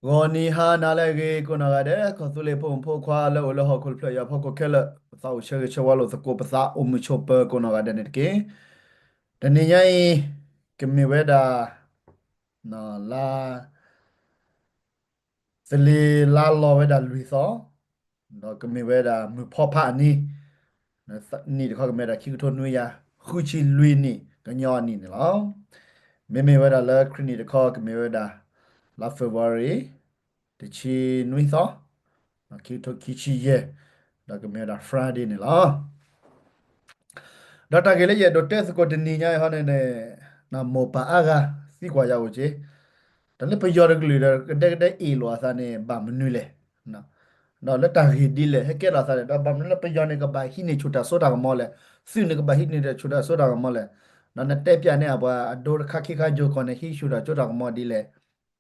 Goni ha nalage kunagade kosule pom po kwa le ole ho kul playa poko kele sa u shege chawalo sa ko pasa o mu chope kunagade netke tani nyai kemi weda na la seli la lo weda luiso no kemi weda mu popa ni na ni de ko kemi da ki to nu ya khu chi lui ni ganyo ni ne lo me weda la krini de ko kemi weda la February de chi nuiso ki to ki chi ye da que me da Friday ni la data ke le ye do test ko ni nya ha ne ne na mo pa aga si kwa ya o che da le pe yo de glu de e lo sa ne ba mnu le na no le ta ri di le he ke la sa le da ba mnu le pe yo ne ka ba hi ni chuta so da mo le su ne ka ba hi ni de chuta so da mo le na na te pya ne a ba do kha ki kha jo ko ne hi shu da chuta mo di le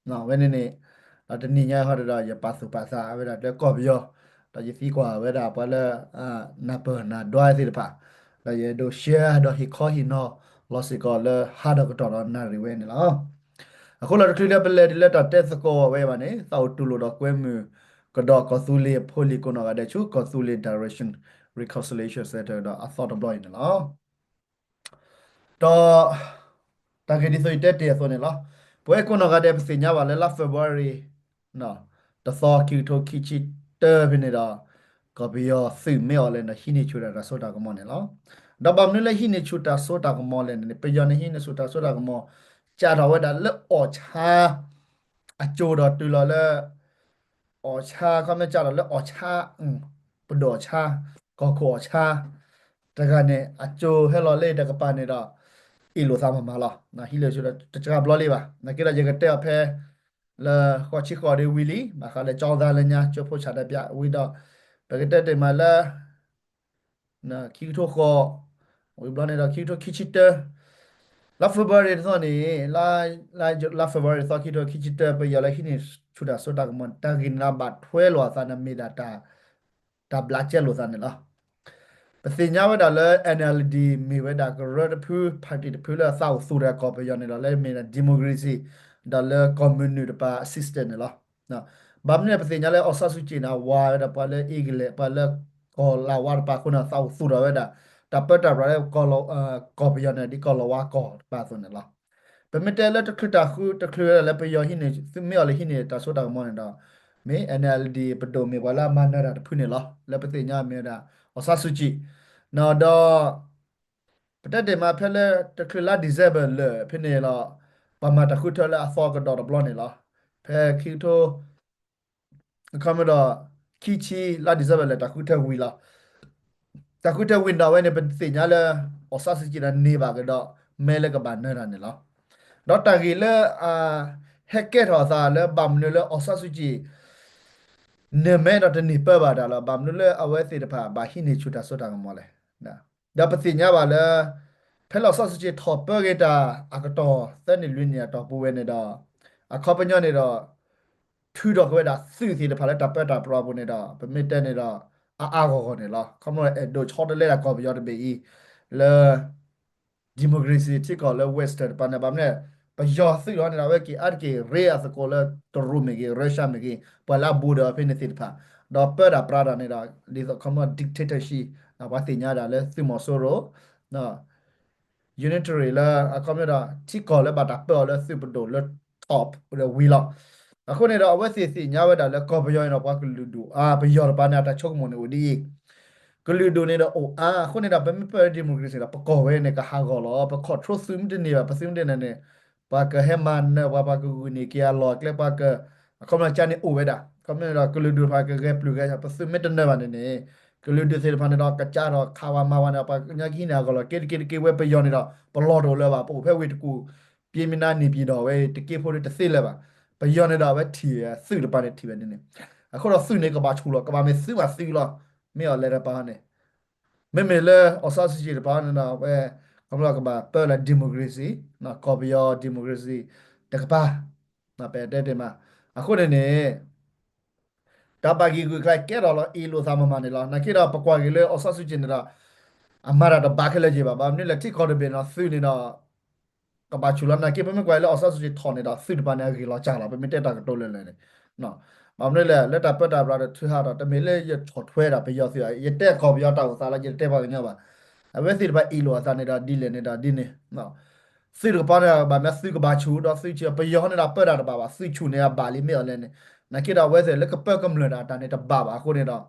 no we ne ne da ni nya ha da ya pa su pa sa we da de ko bi yo da yi fi kwa we da pa le na pa na dwa si da pa ဒါရတော့ share တော့ he call he no loss ko le ha da ko to na ri we ne la အခုလာထူလက်ပလက်ဒီလက်တာတက်စကောဝဲပါနေသောက်တူလို့တော့ကွဲမှုကတော့ကဆူလီဖိုလီကိုနော်ကတဲ့ချူကဆူလီ direction reconciliation center တော့အသောတော့ဘလို့နေလားတော့တာဂက်ဒီဆိုတက်တယ်ဆိုနေလားပွဲကိုနော်ကတဲ့ပစညာပါလေလာ February နော်တသောကီတိုကီချီတဲဘနေတော့ကဘီယောစိမေော်လဲနဟိနေချူတာဆိုတာကမောနေလားဒါဘာမနလဲဟိနေချူတာဆိုတာကမောလဲနေပယောနေဟိနေဆိုတာဆိုတာကမောကြာတော့ဝဲတာလက်အော်ချာအကျိုးတော့တူလာလဲအော်ချာကမကြာတော့လက်အော်ချာပဒေါ်ချာကောကောချာတကနေအကျိုးဟဲလော်လေတကပါနေတော့အီလိုသားမမလားနာဟီလေဆိုတာတချာဘလောလေးပါနာကိရရကတဲ့ဖဲလာခေါ်ချီခေါ်ဒီဝီလီမခါလေကြောင်းသားလညာချဖို့ချတဲ့ပြဝီတော့ပကတဲ့တေမလာနာခီထိုခေါ်ဝီဘလနေတော့ခီထိုခီချစ်တဲ့လာဖေဗရီဆိုနေလာဖေဗရီဆိုခီတိုခီချစ်တဲ့ပရလာခိနေချူတာဆိုတာကမန်တာဂင်နာဘတ်ထွဲလောသနာမီဒတာဘလာချဲလောသနာလားပစညာဝဒါလဲ NLD မီဝဒါကရဒဖူပါတီတဖူလာဆောက်ဆူရကောပယောနေလဲမီဒီမိုကရေစီဒါလဲကွန်မြူနတီပါအစစ်တန်လားနော်ဘာမနေပစညာလဲအော်ဆာဆူချီနာဝါဒါပါလဲအီဂလေပါလဲကောလာဝါပါခုနာဆောက်ဆူရဝဒါတပတ်တာရကောလောကောပယောနေဒီကောလောဝါကောပါဆိုနေလားပမတဲလက်တခတာခုတခရလက်ပယောဟိနေစမေော်လဟိနေတာဆိုတာမောနေတာမေ NLD ပဒိုမေဝလာမန္နရာတဖုနေလားလက်ပတိညာမေတာအဆဆူချီနော်တော့ပတက်တယ်မှာဖက်လက်တခလာဒီဇယ်ဘယ်လေဖိနေလားပမာတခုထလက်အဖော်ကတော့ဘလောနေလားဖဲခီတိုကမတော့ခီချီလာဒီဇယ်ဘယ်လေတခုထဝီလားတခုထဝင်းတော့ဝဲနေပတိညာလဲအဆဆူချီနေပါကတော့မဲလကဘာနေရနေလား đó tại vì là hacker họ ra là bấm nữa là ở sát suy chỉ nếu mấy đó thì nipper bà đó là bấm nữa là ở thì phải bà hi ni chuta số đang mò này nè đó bác sĩ nhá bà là phải là sát suy chỉ thọ bơ cái đó à cái đó tên này luôn nhá đó bùi này đó à khó bên nhau này đó thứ đó cái đó xử thì phải là tập tập pro bùi này đó bên mấy tên này đó à cái này đó không nói đồ chót đấy là có bây giờ để bị là democracy ที่ก่อนแล้ว western ปานนะบัมเนี่ยปยอสิร้อนนะเวกีอัดกีเรียสโกเลตรูเมกีรัสเซียเมกีปลาบูดาเพนสิทธาดอเปอร์ดาปราดาเนี่ยดาดิสคอมมอนดิกเตอร์ชีนะว่าสิญญาดาเลซิมอโซโรนะ unitary ละอะคอมเนี่ยดาที่ก่อนแล้วบาดาเปอร์แล้วซิบโดแล้วท็อปแล้ววีล็อกအခုနေတော့အဝက်စီစီညဝက်တာလဲကော်ပယောရင်တော့ဘာကလူဒူဘယောဘာနာတာချုပ်မွန်နေဦးဒီ ကလူဒိုနေတော့အိုခုနေတာဘယ်မပဒီမိုကရေစီလားပကောဝဲနေကဟာကောလောပခေါထရဆုမ်တင်နေပါပစင်းတင်နေပါကဟဲမန်နဘာကူနေကရလောကလေပါကအခုမှချန်နေအိုဝဲတာကမနေတာကလူဒိုပါကကပလူကပစင်းမတင်နေပါနေကလူဒိုစေဖာနေတော့ကကြတော့ခါဝမာဝနာပါညာကြီးနာကောလောကေဝဲပယောနေတော့ဘလော်တော်လဲပါပို့ဖဲဝေတကူပြေမနာနေပြီတော့ဝဲတကေဖို့တသိလဲပါပယောနေတော့ဝဲထီစုတပါနေထီပဲနေအခုတော့စုနေကဘာချူလောကဘာမေစုပါစုလောမေော်လဲရပါနေ me me le osas ji de ban na we kam la ka ba pe la democracy na ko bi yo democracy de ka ba na pe de ma a khu ne ta ba gi gu kai ke ro lo e lo sa ma ma ne lo na ki da pa kwa gi le osas ji ne da amara da ba ke le ji ba ne le ti ko de be na su ni na ka ba chu la na ki pe me kwa le osas ji thon ne da su de ba ne gi lo cha la pe me te ta ka to le le နော်မမလဲလက်တာပတ်တာပလာထဟာတာတမေလေရချော်ထွဲတာပြရောစီရတဲ့ခေါ်ပြတာကိုစားလိုက်တဲ့ပါကညာပါအဝဲစီတပါအီလိုစာနေတာဒီလေနေတာဒီနေနော်စီကပါရဘာမစီကဘာချူတော့စီချပယောနေတာပတ်တာပါပါစီချူနေပါလီမေလဲနေနကိတာဝဲစလက်ကပတ်ကမလတာတာနေတာပါပါခုနေတော့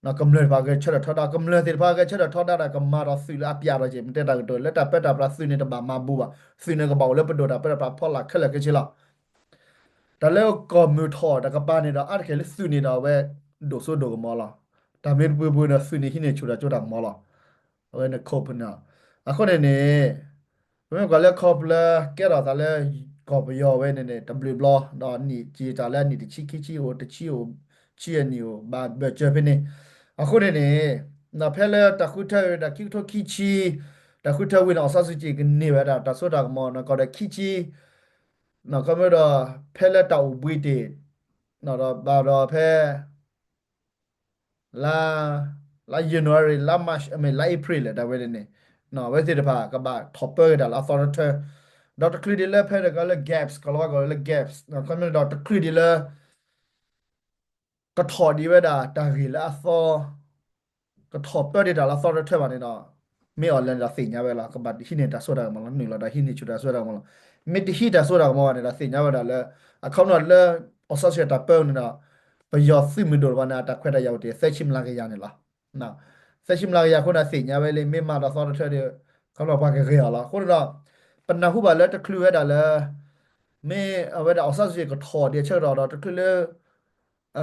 နော်ကမလပါကချက်ထတာကမလစီပါကချက်ထတာကမာတော့စီလာပြတော့ချင်တဲ့တာတော့လက်တာပတ်တာပလာစီနေတာပါမဘူပါစီနေကပါလက်ပတော့တာပတ်တာဖော်လာခက်လက်ကချီလာဒါလည်းကောမြူထော်တကပါနေတာအဲ့ခဲလစီနေတာဝဲဒိုဆိုဒိုကမောလာဒါမေပွေပွေနော်စီနေခိနေချူတာကြတာမောလာဝဲနေခေါပနာအခုနေနေဘယ်ကလည်းခေါပလာကဲတော့ဒါလည်းကောပယောဝဲနေနေ W block တော့နီဂျီတာလည်းနီတချီခိချီဟိုတချီဟိုချီယနီဟိုဘာဘယ်ချဖနေအခုနေနေနဖဲလဲတခုထဲတခိထိုခိချီတခုထဲဝင်အောင်စစချီကနေဝဲတာတဆောတာမောနော်ကောတဲ့ခိချီနော်ကမတော့ဖဲလက်တောက်ဘွေတေနော်တော့ဘာတော့ဖဲ la January la March I mean la April လေဒါဝဲနေနော်ဝဲစစ်တဖာကဘာ topper ဒါ authority ဒေါက်တာခရီဒီလာဖဲကလည်း gaps ကလောကလည်း gaps နော်ကမဒေါက်တာခရီဒီလာကထော်ဒီဝဲဒါတာဂီလာသောကထော်ပရဒါလာသောရထဲပါနေတော့မေအွန်လိုင်းလာစင်ညာပဲလားကဘာဟိနေတာဆိုတာမလားနူလာဒါဟိနေချူတာဆိုတာမလားမေတဟိတာဆိုတာမောနေတာစင်ညာပဲဒါလဲအခေါနော်လဲအဆောရှယ်တာပဲနေတာဘယောစီမီဒိုဘာနာတာခွဲတာရောက်တယ်ဆက်ချိမလာကရနေလားနော်ဆက်ချိမလာကရခုနစင်ညာပဲလေမေမာတာသောရထဲတယ်ခေါနော်ဘာကရရလားခုနတော့ပနဟုပါလဲတကလူရတာလဲမေအဝဲတာအဆောရှယ်ကထော်တယ်ချက်တော့တကလူအာ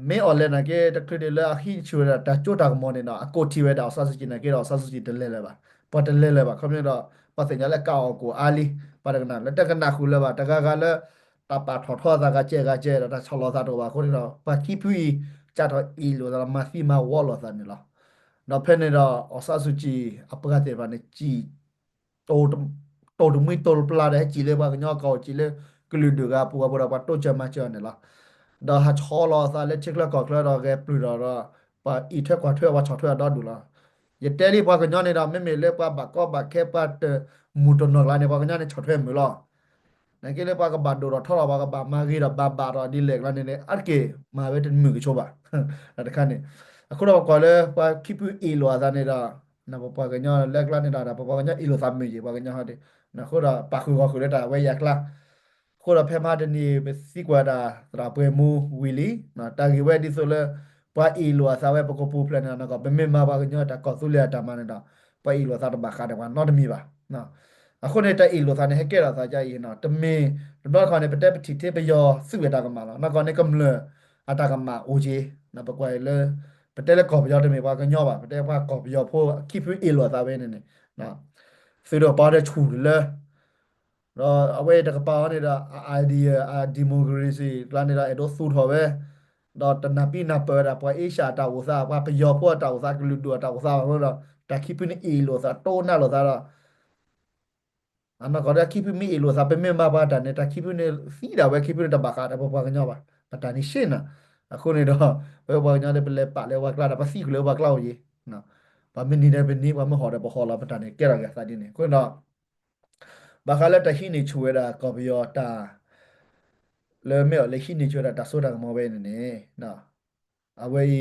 မေအွန်လိုင်းကတခရဒလာဟိချူရတာချိုတာမောနေတော့အကိုတီဝဲတာဆဆချင်နေတော့ဆဆချင်တလဲလဲပါပတ်တလဲလဲပါခမရတော့ပတ်စင်ကြလက်ကောက်ကိုအာလီပါရကနာလက်တကနာခုလဲပါတကကလည်းတပါထော်ထော်သာကကျဲကကျဲတာချောလောသာတော့ပါခုနေတော့ပါကိပူကြတော့အီလိုတော့မစီမဝေါ်လောသာနေလားတော့ဖဲနေတော့အဆဆချီအပကတဲ့ပါနေကြည်တိုးတိုးမီတိုးပလာတဲ့ကြည်လေပါကညောကောက်ကြည်လေကလူဒူကပူပူတော့ပါတိုးချမချနေလားဒါဟာချောလာစားလက်ချက်ကလကောက်ကလတော့ကဲပလူတော့ပါအီထက်ကွာထွဲဝါချောထွဲတော့ဒူလာရတဲလေးပါကညနေတော့မေမေလေးပါဘကောဘခဲပတ်မူတနော်လာနေပါကညနေချောထွဲမလို့နကလေးပါကဘတ်ဒိုတော့ထော်ပါကဘာမာဂီတော့ဘာဘာတော့ဒီလက်လာနေနေအကေမာဝဲတမှုကချိုးပါအဲ့ဒါခါနေအခုတော့ကောလေပါခိပူအီလိုအသာနေတာနဘပါကညလက်ကလာနေတာပါကညအီလိုသာမေကြီးပါကညဟာတဲ့နခုတော့ပါခုကခုလက်တာဝဲရက်လာခိုရဖဲမာတနီပဲစီကွာတာတရာပွဲမူဝီလီနော်တာဂီဝဲဒီဆိုလဲပွာအီလိုအစာဝဲပကပူပလန်နာကဘမေမာပါကညတာကောဆုလေတာမနေတာပွာအီလိုသာတဘခါတယ်ကွာနော်တမီပါနော်အခုနေတာအီလိုသာနေဟဲကဲတာသာကြရင်နော်တမင်းတော့ခေါနေပတက်ပတိတေပယောစုဝဲတာကမလာနော်ခေါနေကမလအတာကမအိုဂျီနော်ပကွယ်လေပတက်လေကောပယောတမေပါကညောပါပတက်ပါကောပယောဖို့ခိဖူအီလိုသာပဲနေနော်ဆိုတော့ပါတဲ့ချူလေတော့အဝဲတကပါနေတာ idea ဒီမိုကရေစီလာနေတာအဲ့တော့သူ့ထော်ပဲတော့တနပိနပရာပွားအေရှာတာဝစားပွားပယောပွားတာဝစားကလူတူတာဝစားဘာလို့တော့တခိပိနေအီလိုစားတိုးနာလိုစားတော့အမကရခိပိမီအီလိုစားပမေမဘာတာနဲ့တခိပိနေစီတာပဲခိပိတဘခါတပွားကညောပါပတန်ရှင်းနာအခုနေတော့ဘယ်ဘောညတဲ့ပလဲပါလဲဝါကလာတာပစီကလေးဝါကလောက်ကြီးနော်ဘာမင်းနေတယ်ဘယ်နေဘာမဟောတယ်ဘဟောလာပတန်နေကြရကစားဒီနေခုတော့ဘာခါလက်တရှိနေချွေတာကော်ပီယောတာလေမေလေရှိနေချွေတာတဆိုးတာမောပဲနေနေနော်အဝေး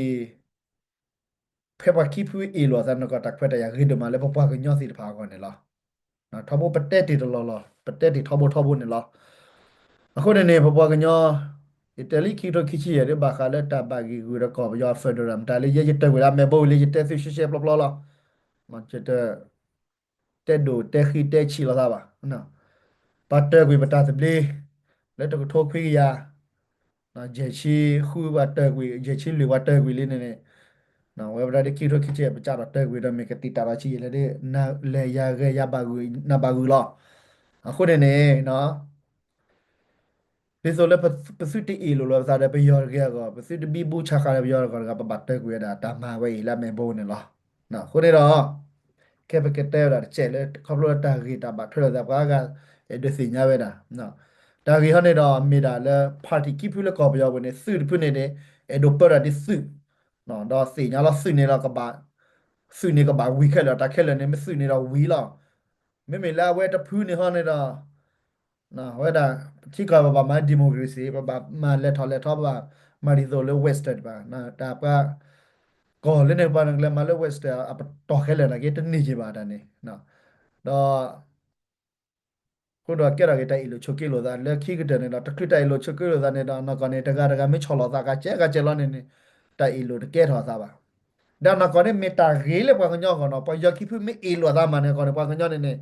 ဖေပါကိပူအီလောဇန်နကတက်ဖက်တရဂိဒမလေပပကညောစီတဖာကောနေလားနော်ထဘပတက်တီတလောလောပတက်တီထဘနေလားအခုနေနေပပကညောအီတလီခီတိုခီချီရဘာခါလက်တဘာဂီဂူရကောယောဖက်ဒရမ်တာလေရရတက်ဝလာမေဘိုလေရတက်ဆူရှေပလပလောမချတဲ့တက်ဒိုတက်ခီတက်ချီလာပါနော်ပတ်တက်ကွေပတာစပလီလက်တကထိုးခွေးရနော်ဂျေချီခူပတ်တက်ကွေဂျေချီလူပတ်တက်ကွေလေးနေနော်ဝေဘရာဒီကီရိုခီချေပကြတော့တက်ကွေတော့မေကတိတာချီလေတဲ့နာလေရရရပါကွေနာပါကွေလောအခုနေနေနော်ဒီဆိုလေပစုတီအီလိုလောစားတယ်ပယောရကကောပစုတဘီဘူချခါရပယောရကောကပပတ်တက်ကွေတာတာမဝေးလာမေဘိုးနေလောနော်ခုနေတော့ကဲပကတဲ့ရတဲ့လေခပလိုတာဂီတာဘာထရဇာဘာကအဲ့ဒစီညာဝဲတာနော်ဒါဂီဟနေတော့မေတာလေပါတီကိပူလကောပယောဝင်နေစုပုနေတဲ့အဲ့ဒိုပရာဒီစုနော်တော့စီညာလောစုနေတော့ကပါစုနေကပါဝီခက်လာတာခက်လည်းနေမစုနေတော့ဝီလောမေမေလာဝဲတဖူးနေဟနေတော့ นะเวลาที่ก็ประมาณดิโมคราซีประมาณมาเลทอว่ามาริโซเลเวสต์ป่ะนะแต่ก็ก็เล่นในบ้านอังกฤษมาเลเวสต์อ่ะต่อแค่เลยนะก็ต้องหนีจีบอ่ะนี่นะแล้ว ko do kera ke tai lo choki lo da le khi ke ne la takri tai lo choki lo da ne da na ko ne daga me cholo da ka che lo ne tai lo de ke tho sa ba da na ko ne me ta ge le pa ko nyo ko no pa yo ki phu me e lo da ma ne ko ne pa ko nyo ne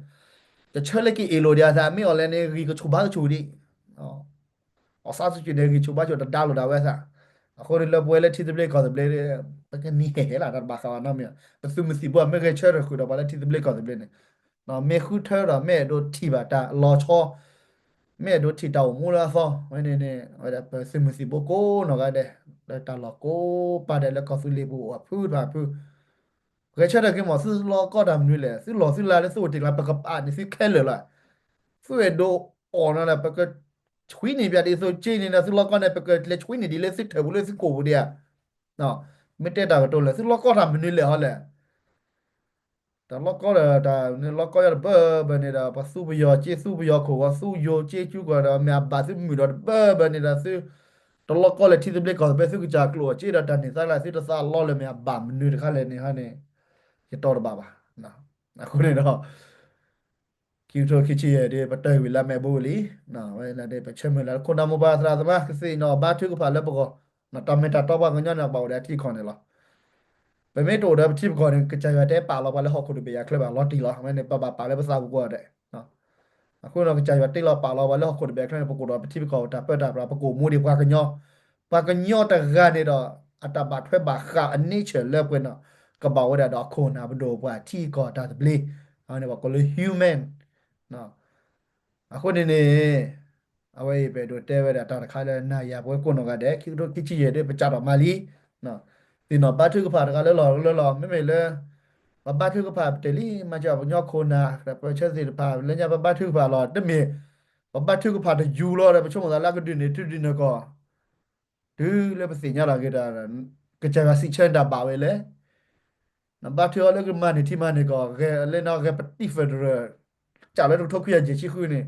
จะเชื่อเลยกี่เอโลเดียแต่ไม่เอาเลยเนี่ยรีก็ชูบ้าชูดิอ๋อเอาซาสุจิเนี่ยรีชูบ้าชูดาวโลดาวเวซ่าคนเรื่องบัวเล่ที่จะเบลก็จะเบลเลยแต่ก็นี่เหรอดันบ้าขวาน้ำเนี่ยแต่ซึ่งมันสิบัวไม่เคยเชื่อเลยคุยดอกบัวเล่ที่จะเบลก็จะเบลเนี่ยเนาะไม่คุยเธอหรอไม่โดนที่แบบตารอชอไม่โดนที่เต่ามูลาฟอไม่เนี่ยว่าแต่ซึ่งมันสิบัวโก้เนาะก็ได้แต่ตาลอโก้ปาเดแล้วก็ฟิลิปบัวพูดว่าพูดเคยเชื่อเลยกี่หมอซื้อรอก็ดำนี่แหละซื้อหล่อซื้อลายแล้วสู้จริงแล้วประกับอ่านนี่ซื้อแค่เลยล่ะ Freddo ona perché quindi via di soggetti na sulla con perché le quindi di le sitte vuole si covo dia no mette da to le sulla cosa mi le hole da lo ko da ne lo ko ya ba ne da pa su bu yo che su bu yo ko wa su yo che chu ko da me ba su mi do ba ne da su to lo ko le ti de ko be su ja klo che da ne sa la si da sa lo le me ba mi ne ka le ne ha ne che to ba ba na na ko ne do คิวโทคิชิเอเดปเตอร์วิลาเมบูลีนะเวลาเดปเชมลาคนดามบาสราสมาคือสิเนาะบาทุกพาเลปก็นะตอมเมตาตอบว่ากันยอนบ่าวได้ที่คอนเนาะไปไม่โตได้ที่ก่อนก็ใจว่าได้ป่าเราไปแล้วฮอกคนเบียเคลบาลอตีเหรอไม่เนี่ยป่าเลยภาษาบุกว่าได้เนาะအခုတော့ကြာရတိလောက်ပါလောက်ပါလောက်ခုတဘက်ခနဲ့ပကူတော့ပတိပကောတာပက်တာပပကူမူဒီပွားကညောပွားကညောတကနေတော့အတဘထွက်ပါခအနိချေလက်ပွင့်တော့ကပောက်ရတော့ခုနာဘဒိုပွားတီကောတာတပလီအဲ့ဒါကလေ human နော်အခုနေနေအဝေးပဲတို့တဲဝဲတာတခါလဲနာရပွဲကိုနော်ကတဲ့ခိတို့ခိချီရတဲ့ပကြတော့မာလီနော်ဒီနော်ဘာထုကဖာတကလဲလောမဲလဲဘာထုကဖာတလီမကြဘညောခိုနာပချက်စီဖာလဲညဘာထုကဖာလောတမေဘာထုကဖာတယူလောတဲ့ပချုံလာကဒင်းနေတူဒီနကောဒူလဲပစညာလာကြတာကကြပါစီချန်တာပါဝဲလဲနဘာထုလဲကမနီတီမနီကောကဲလဲနော်ကပတိဖက်ဒရကြာလဲတော့ထုတ်ခွေကြချီခွေနေ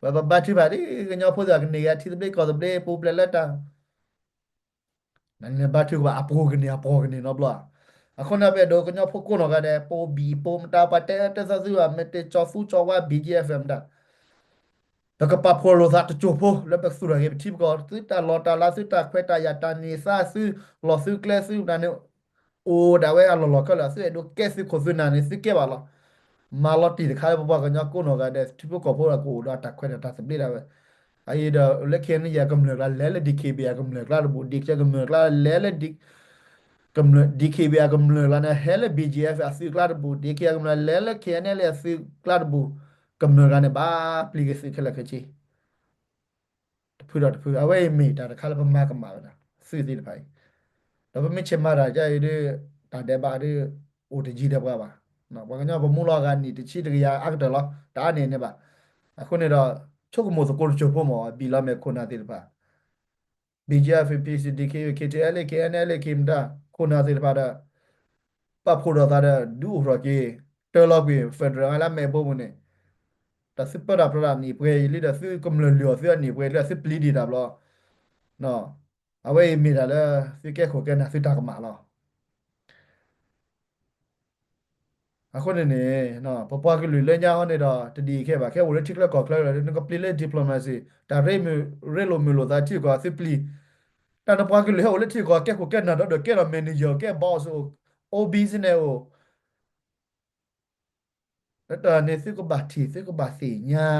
ဘာထုပါဒီကညောဖိုးစားကနေရတီတပလေးကောတပလေးပူပလက်လက်တာ nanne batu ba apo gni no bla akona be do knya phoko no ga de po bi po mta pa te sa su a mete cho fu cho wa bgfm da da ka pa pho lo za to cho pho le be su ra ge ti ko su ta lo ta la su ta khwe ta ya ta ni sa su lo su kle su da ne o da we a lo ka la su e do ke su ko su na ne su ke ba la ma lo ti de kha ba ka nya ko no ga de ti ko pho ra ko da ta khwe ta sa bi da we ai da le ken ya kam le dik ke bi ya kam le la bu dik cha kam le dik cầm DKB cầm lừa là hele BGF así claro bu DK cầm lele KNL así claro bu cầm lừa là ba application cái là cái chi phu away me ta khala ba ma kam ba da si si pai da ba me che ma da ja ide ta de ba de o de ji de ba no ba nya ba mu lo ga ni de chi de ya ak de lo ta ne ne ba အခုနေတော့ချုပ်ကမို့စကိုချိုဖို့မော်ဘီလာမဲခုနာတိပါ BGF PCDK KTL KNL kimda ခုနာတိပါda ပဖို့တော့တာဒူရော်ကေတော်လောက်ပြီးဖက်ဒရယ်လာမဲဖို့မနေတစပရာပရာနီပွဲလီဒါစုကမ္လလျော်စုနီပွဲလစပလီဒီဒါဘလောနော်အဝေးမိတာလဲစိကဲခိုကဲနာစိတာကမာလောအခုနေနေနော်ပပကလူလဲညာဟောနေတော့တဒီခဲပါခဲဝရတိကလကောကလရနကပလီလေဒီပလိုမာစီဒါရေလိုမီလိုဒါတီကောစပလီတန်ပကလူဟောလက်တီကောကဲခိုကဲနာတော့ကဲရမန်နေဂျာကဲဘော့စ်အိုဘီစနေအိုအဲ့နေစိကဘာတီစိကဘာစီညာ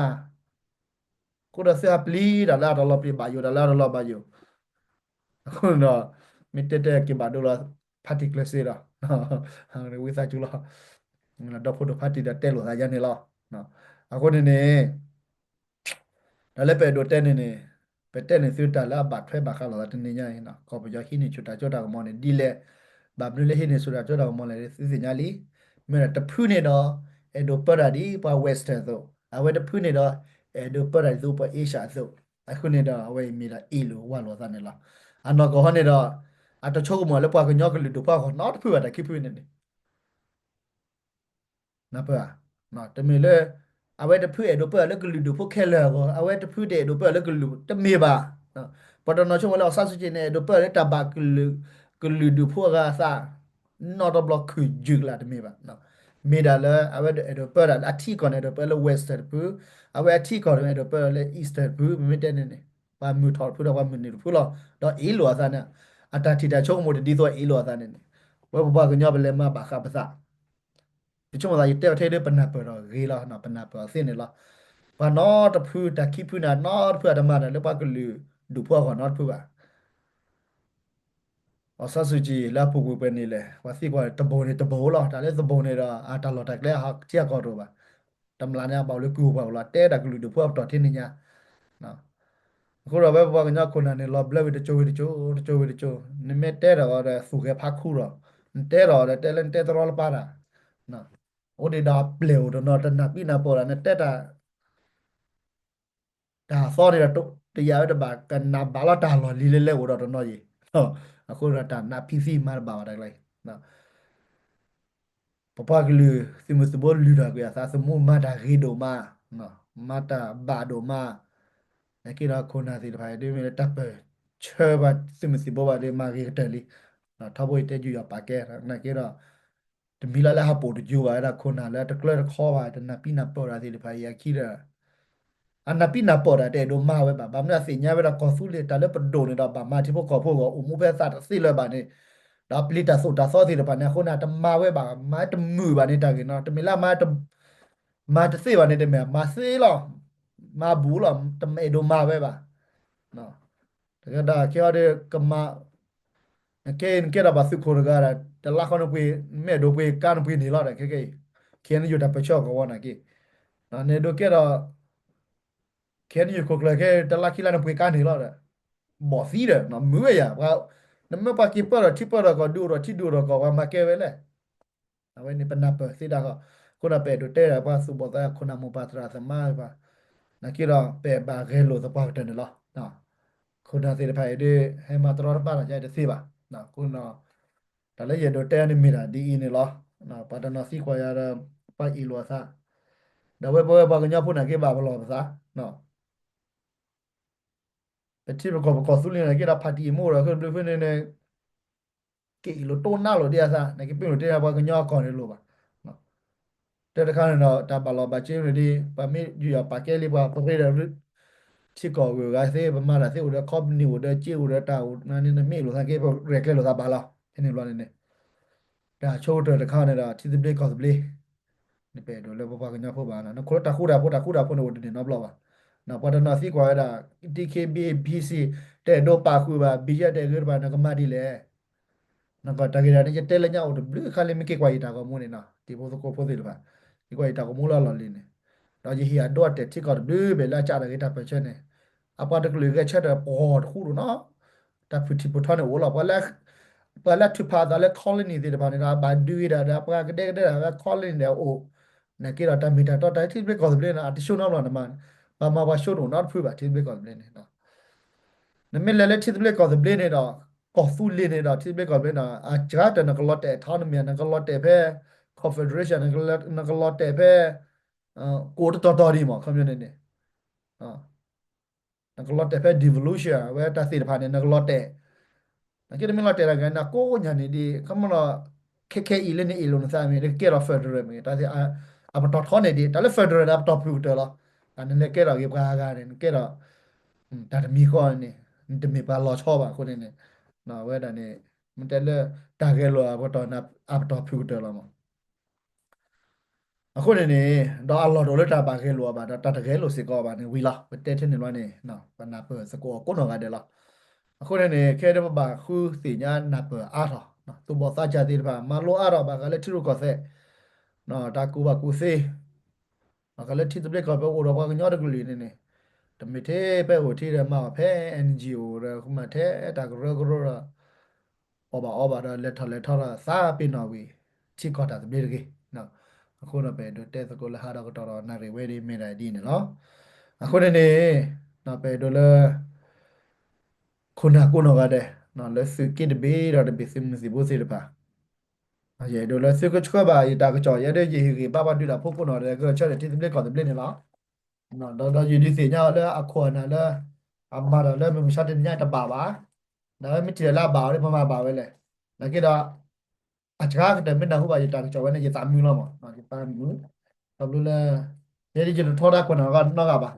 ကိုဒါဆပ်ပလီဒါလာတော့လပဘာယိုဒါလာတော့လဘာယိုအခုတော့မီတက်တဲ့ကဘာဒိုလာပါတီကလစီရာဟာဝိစာချူလာတော့ဖို့တော့ပါတီတဲ့လို့သာရနေလားနော်အခုနေနေဒါလည်းပဲတော့တဲ့နေနေပဲတဲ့နေစစ်တာလာဘတ်ဖဲဘာခါလာတဲ့နေညာရင်နော်ကောပကြခိနေချူတာကြောတာကမောနေဒီလေဘာဘနလေဟိနေဆိုတာကြောတာကမောလေစစ်စညာလီမဲတဖူးနေတော့အဲ့ဒိုပရာဒီပါဝက်စတန်ဆိုအဝဲတဖူးနေတော့အဲ့ဒိုပရာဒီဆိုပါအေရှာဆိုအခုနေတော့အဝဲမီလာအီလိုဝါလောသားနေလားအနော်ကောနေတော့အတချို့ကမောလေပွားကညောကလူတို့ပွားခေါ်နောက်တဖူးရတာခိဖူးနေနေနပါနော်တမီလေ awe te phu edo pe le glu du phu khele go awe te phu de edo pe le glu te me ba no pada no chung le sa su ji ne edo pe le ta ba glu du phu ga sa not a block khu jig la te me ba no me da le awe de edo pe la athi kon edo pe le west pu awe athi kon edo pe le east pu me te ne ba mu thor phu da ba mu ni phu lo do e lo sa na ata thi da chung mo de di so e lo sa ne we ba ga nya ba le ma ba kha ba sa ဒီချုံလာရတဲ့ထဲတဲ့ပနပ်ပေါ်ရေလာနာပနပ်ပေါ်စင်းနေလားဘာနော်တဖူတခိဖူနာနော်ဖူအဒမနာလပကလူဒူဖွာကနော်ဖူပါအဆဆူကြီးလာပူပူပဲနေလေဝါစီကွာတဘုံနေတဘောလားဒါလည်းသဘုံနေတော့အာတလော်တက်လေဟာချက်ကောတော့ပါတမလာညာပေါ့လေကူပေါ့လားတဲတကလူဒူဖွာတော့တင်းနေညာနော်အခုတော့ပဲဘာကညာခုနနေလောဘလဝိတချိုဝိတချိုတချိုဝိတချိုနမဲတဲတော့တဲ့ဖူခဲဖာခုတော့တဲတော့တဲ့တဲလန်တဲတော်လပါတာနော်โอเดดาเปลวတော့နော်တနပိနာပေါ်တာနဲ့တက်တာ ဒါစောနေတာတော့တရားရတဲ့ဘာကနာဘာလာတာလော်လီလေလေဟိုတော့နော်ကြီးဟောအခုရတာနာ PC မှာဘာတယ်လိုက်နော်ပပကလူစီမစဘောလူတာကစားစမမတာရီဒိုမာနော်မတာဘာဒိုမာနကိရာခုနာစီတဖိုင်ဒီမီတပ်ပဲချေဘတ်စီမစီဘောဘာဒီမာရီတယ်လီနော်ထဘွေတဲ့ကြရပါကဲနကိရာတမီလာလာဟပို့ကြူပါရခုနာလဲတကလခေါ်ပါတနပိနာပေါ်ရာစီတဖိုင်ရခိရာ anapina pora te do ma we ba mna se nya we da consulate ta le pro ne da ba ma ti pho ko pho ko mu phe sa si le ba ne da plita so da so si le ba ne khona ta ma we ba ma ta mu ba ne ta ke no ta me la ma ta se ba ne te me ma se lo ma bu lo ta me do ma we ba no ta da ke de ka ma ke da ba su ko ga da ta la khono pwe me do pwe ka no pwe ni lo da ke ne yu da pa cho ko wa na ke na ne do ke da ခဲဒီကိုကလခဲတလာခိလာနပွေကနေလာတဲ့ဘောစီးတယ်နော်မွေးရပါနမပါကိပရတိပရကဒူရတိဒူရကဝမကဲဝဲလေအဝဲနေပနပစီဒါကခုနပဲတို့တဲရပါစုဘောတာခုနမပါတရာသမားပါနကိရပဲပါခဲလို့သပေါတယ်နော်နော်ခုနသေးတဲ့ဖိုင်ဒီဟဲမတရပါရကြတဲ့စီပါနော်ခုနဒါလည်းရတော့တဲနေမိတာဒီအင်းနေလားနော်ပါတနာစီခွာရတာပိုက်အီလောစာဒါဝဲဘောဘာကညဖုန်ကေပါဘလောပါစာနော် แต่ที่ประกอบสุรินทร์นะก็รับพอดีมั่วแล้วคือด้วยเพื่อนเนี่ยกี่โลต้นหน้าโลเดียซะในกี่ปีโลเดียพอกันย่อก่อนเลยรู้ป่ะเนาะแต่ถ้าเขาเนี่ยตาบอลบาเจเลยดีปาไม่อยู่อย่างปากแก้รีบว่าประเภทเราที่ก่ออยู่กันเสียประมาณนั้นเสียอุดรครอบนิวอุดรจิ้วอุดรตาอุดนั่นนี่ไม่รู้สังเกตพอเรียกเลยรู้สักบาลแล้วที่นี่ร้อนนี่แต่โชว์เธอแต่เขาเนี่ยที่จะเบรกก่อนจะเบรกนี่เป็นดูเลยพอกันย่อพวกบ้านนะคนตาคู่ดาพวกตาคู่ดาพวกนู้นเนี่ยนับรอบอ่ะ na pada nasi kwa da DKB BC te do pa ku ba bija te gir ba na ka mari le na ka ta gira ni te le nya o de blu khale mi ke kwa ita ko mu ni na ti bo ko po de ba ti kwa ita ko mu la la le ne da ji hi a do te ti ko blu be la cha da ke ta pe che ne apa de ku le ke che da po khu ro na ta pu ti po tha ne o la pa la tu pa da le colony de ba ne da ba du da da pa ke de da colony de o na ke ra ta mi ta to ta ti be ko de na additional na ma มาว่าช่วงนั้นพูดแบบที่ไม่ก่อนเลยเนาะนั่นไม่เลยที่ไม่ก่อนเลยเนาะก็สู้เลยเนาะที่ไม่ก่อนเลยเนาะอาจจะแต่นักลอตแต่ท่านมีนักลอตแต่เพ่ Confederation นักลอตแต่เพ่กูต่อดีมั้งคำนี้เนี่ยอ่านักลอตแต่เพ่ devolution เว้ยแต่สิ่งผ่านเนี่ยนักลอตแต่นักที่ไม่ลอตแต่ละกันนะกูอย่างนี้ดีคำว่าแค่อีเล่นอีลุนสามีเรื่องเกี่ยวกับ Federal มีแต่ที่อ่ะมันต่อท่อนเนี่ยดีแต่ละ Federal อ่ะต่อพิวเตอร์ละอันนั้นเนี่ยเกี่ยวกับเกี่ยวกับการเนี่ยเกี่ยวกับ แต่มีข้อนี่มันจะมีปลารอชอบอ่ะคนนี้เนี่ยเนาะเว้ยแต่นี่มันจะเลือกตาเกลัวพอตอนนับอัพตอพิวเตอร์แล้วมั้งအခုနေနေတော့အလော်တော်လက်တာပါခဲလောပါတာတကယ်လို့စကောပါနေဝီလာပတဲတဲ့နေလွားနေနော်ပနာပစကောကိုနော်ကတဲ့လားအခုနေနေခဲတဲ့ပါခုစီညာနာပအားတော့နော်သူဘောသားကြတဲ့ပါမလိုအားတော့ပါကလည်းထီရုကောဆက်နော်ဒါကူပါကူစေကလည်းထီတဲ့ဘက်ကပဲဟိုတော့ကညောတဲ့ကူလီနေနေတမီသေးပဲဟိုထီတယ်မှာဖဲ NGO ရခုမှတဲ့ဒါကရကရ oba da letter da sa pin no wi chi ko ta de ge no အခုတော့ပဲတို့တဲ့စကိုလာဟာတော့တော်တော်နာရီဝဲဒီမိတယ်ဒီနော်အခုနေနေနော်ပဲတို့လဲခုနကတဲ့နော်လဲစကိတဘေးတော့တပစင်စီဘိုစီတပါ ye do la se ko chko ba yi ta ko cho ye de ye ki ba ba du da pho ko no de ko cho de ti ble ko de ble ne la no da yi di se nya le a kho na le a ma da le me sha de nya ta ba da me ti la ba le ma ba we le na ke da a cha ka de me na hu ba yi ta ko cho we ne ye ta mi lo ma na ye ta mi ta lu le ye di je tho da ko na ga no ga ba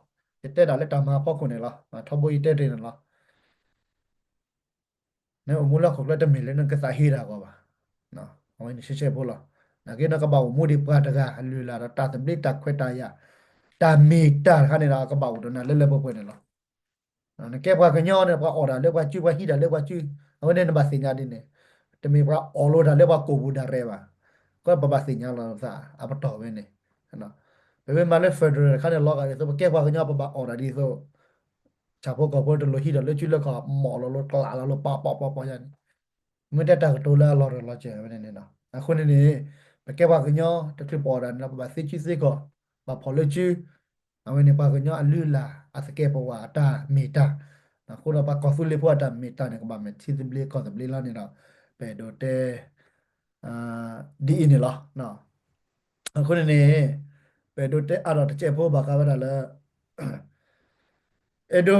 te da le ta ma pho ko ne la tho bo yi te de ne la ne o mu la ko le de me le ne ka sa hi da ko ba no o ni she she bo la na ke na ka ba mu di pa ta ga lu la ta ta ble ta khwe ta ya ta mi ta ka ne da ka ba do na le le bo ko ne la na ke ba ka nyo ne ba order le ba chu ba hi da le ba chu o ne na ba se nya di ne te me ba all order le ba ko bu da re ba ko ba ba se nya la sa a ba to we ne no pe pe ma le federal ka ne lo ka so ke ba ka nyo ba ba order di so cha po ko po de lo hi da le chu le ka mo lo kla la lo pa yaไม่ได้ตักตัวละเราเจอไม่ได้เนี่ยนะคนนี้ไปแก้ว่ากันเนาะตะคือปอดันนะบาซิจิซิก็บาพอลจีเอาไว้ในปากกันเนาะอันลือละอาสเกปว่าตาเมตาคนเราปากกอสุเลพวตาเมตาเนี่ยก็บาเมทิซิบลีก็ซิบลีแล้วเนี่ยนะไปโดเตอ่าดีนี่เหรอเนาะคนนี้ไปโดเตอ่ะเราจะเจ็บพวกบากาเวลาละ เอโด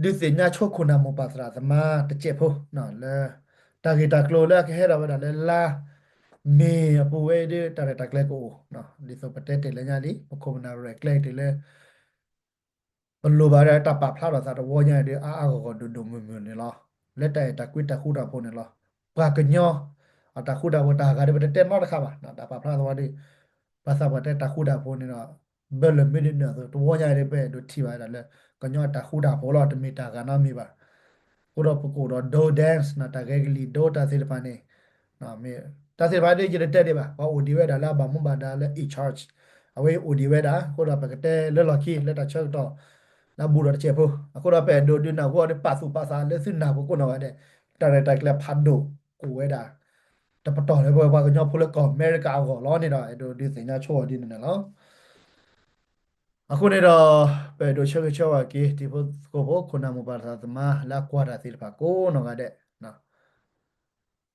ดิสิญญาโชคุณามุปัสสะสมาตะเจโพเนาะละตากิตาโกลละแค่เราเวลาละเมปูเวเดตาเรตาเกลโกเนาะดิโซปะเตเตละญาดิปโคมนาเรเกลเตเลปโลบาระตาปะพลาดซาตวอญาเดอาก็ดุมือเนี่ยเนาะและแต่ตะกุตะคูดาโพเนี่ยเนาะปากะญออะตะคูดาโพตากาเดเปเตนอตะคาบะนะตาปะพลาดวะดิภาษาปะเตตะคูดาโพเนี่ยเนาะเบลเมดิเนาะตัววอญาเดเปดุทิบาดาเลก็ญอตะคูดาโพลอตเมตากานามีบา Kuro pukuro do dance na tagagli do ta sirpane na me ta sirpane jere tede ba wa odi we da la ba mun ba da le e charge awe odi we da ko da pa kete le lo ki le ta chok to na bu ro che pho ko da pe do du na ko de pa su pa sa le sin na ko no wa de ta re ta kle phat do ko we da ta pa to le ba ko nyo pho le ko america ko lo ni da do di sin nya cho di ne lo အခုနေတော့ပဲတို့ချက်ချက်ဝါကီဒီဘကိုဘခုနာမပါသာသမာလာကွာတာစီပါကိုနော်ကတဲ့နော်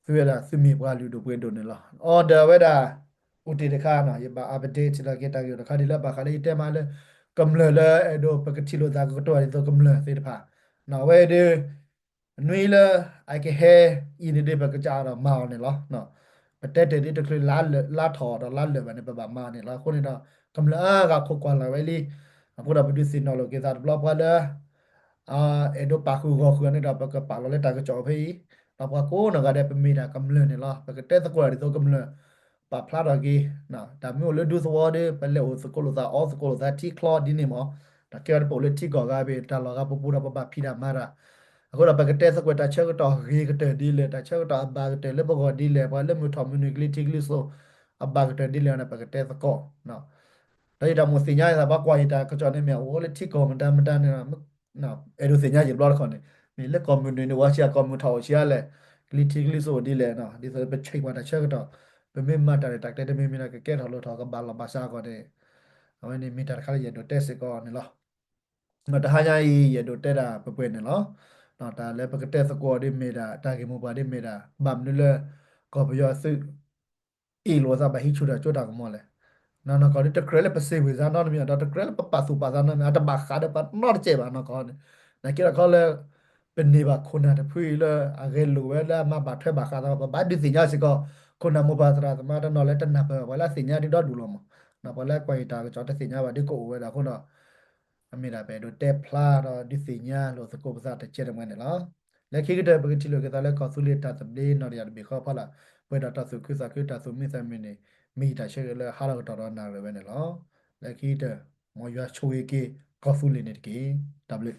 သူရတာစမီပွားလူတို့ပွင့်တို့နေလားအော်ဒါဝဲတာဥတီတခါနော်ရပါအပဒေချလာကေတာရတခါဒီလာပါခါလေးတဲမှာလဲကမ္လလဲအဲ့တို့ပကတိလိုသာကတော့အဲ့တို့ကမ္လစေတဖာနော်ဝဲဒီနွေလအိုက်ကေဟဲဤနေဒီပကကြတော့မောင်းနေလားနော်ပတက်တဲ့ဒီတခါလာထော်တော့လာလဲပဲနေပပမာနေလားခုနေတော့ကမ္လကခုကွာလာဝဲလီအခုတော့ပဒုစင်နော်လောကေသာဘလော့ပွားလဲအာအဲ့တို့ပါခုကိုခုနေတော့ပကပါလောလဲတာကကြောဖေး apa ko na ga de pemida kamle ni la pa ke te ko ri to kamle pa phla da gi na da mi le du so de pa le o so ko lo sa o so ko lo sa ti klo di ni mo da ke po le ti ko ga be ta lo ga pu pu da pa phi da ma ra ko da pa ke te so ko ta che ko to gi ke te di le ta che ko ta ba ke te le bo ko di le pa le mu tho mu ni gli ti gli so abba ke te di le na pa ke te so ko na ဒါကြောင့်မို့စင်ညာရတာဘာကွာရတာကကြောနေမြောလေတိကောမတန်နေနော်အဲ့လိုစင်ညာရဘလော့ခေါနေမြေလက်ကွန်မြူနီဝါချာကွန်မြူထောချာလေကလီတီကလီဆိုဒီလေနော်ဒီဆိုပဲချိတ်ပါတာချက်တော့ဘယ်မတ်တာတက်တဲ့မြေမြေကကဲထော်လို့ထောကဘာလဘာစာကောတဲ့အဝနေမီတာခါရတော့တက်စကောနေလောမတဟာညာရတော့တက်တာပပွေနေလောနော်ဒါလည်းပကတက်စကောဒီမေတာတာကေမပါဒီမေတာဘမ်နလကောပယောစုအီလိုစာဘဟိချူတာချူတာကမောလေ na na ko te krele pa se wiza na mi da te krele pa pa su pa za na mi da ba kha de pa no de che ba na ko na ki ra ko le pen ni ba khuna de phui le a ge lu we la ma ba thwe ba kha da ba di si nya si ko khuna mo ba tra ma da no le ta na pa wa la si nya di do du lo mo na pa la kwai ta ko ta si nya ba di ko we da ko no a mi da be do te pla do di si nya lo se ko ba sa te che de mo ne la le ki de ba ki ti lo ke ta le ko su le ta ta de no ya bi kho pa la we da ta su khu ta su mi sa mi ne မိတာရှေ့လေဟာလောက်တော်တော်နာရပဲနဲ့လောလက်ခီးတဲ့မော်ရွာချိုးကေကော်ဖူလီနေတကေ W